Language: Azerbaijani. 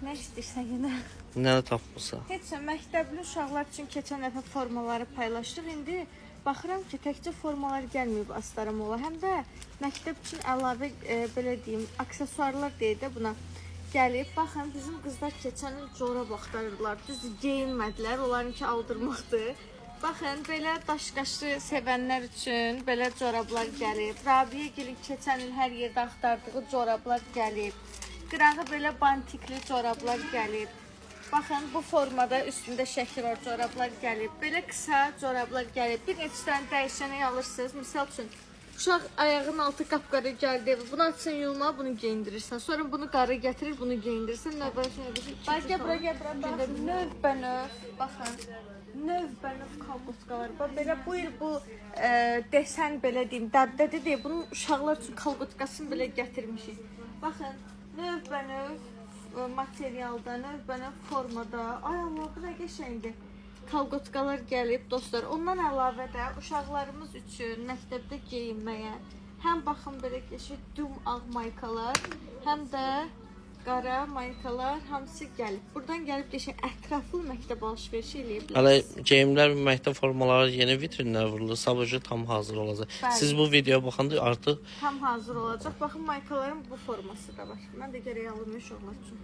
Nə istəyirsən yenə? Nə tapmısan? Heç nə, məktəbli uşaqlar üçün keçən dəfə formaları paylaşdıq. İndi baxıram ki, təkcə formalar gəlməyib Astaramola, həm də məktəb üçün əlavə belə deyim, aksesuarlar deyək də buna gəlib. Baxın, bizim qızlar keçən il corab axtarırdılar. Düz geyinmədilər, onlarınki aldırmaqdır. Baxın, belə daşqaşlı sevənlər üçün belə corablar gəlib. Rabiyə gəlib keçən il hər yerdə axtardığı corablar gəlib. Qırağı belə bantikli corablar gəlib. Baxın, bu formada üstündə şəkil corablar gəlib. Belə qısa corablar gəlib. Bir neçə dənə dəyişənək alırsınız. Misal üçün, uşaq ayağının altı qapqara gəldi. Bunu açsan yoluna, bunu geyindirirsən. Sonra bunu qarı gətirir, bunu geyindirirsən. Növbə növ, baxın. Növbə-növ kalqotkalar. Belə bu il bu desen belə deyim, dəddədir deyə bunun uşaqlar üçün kalqotkasını belə gətirmişik. Baxın, növbə-növ materialda, növbə-növ formada. Ay Allah, bu nə qəşəngdir. Kalqotkalar gəlib dostlar. Ondan əlavə də uşaqlarımız üçün məktəbdə geyinməyə həm baxın belə qəşəng dum ağ maykalar, həm də qara maykalar hamısı gəlib. Buradan gəlib qəşəng ətraflı məktəb alış-verişi eləyə bilərsiniz. Hələ geyimlər və məktəb formaları yeni vitrinlər vurulur. Sabırca tam hazır olacaq. Bəli. Siz bu videoya baxanda artıq Tam hazır olacaq. Baxın maykaların bu forması da var. Mən də gərək alım uşaqlar üçün.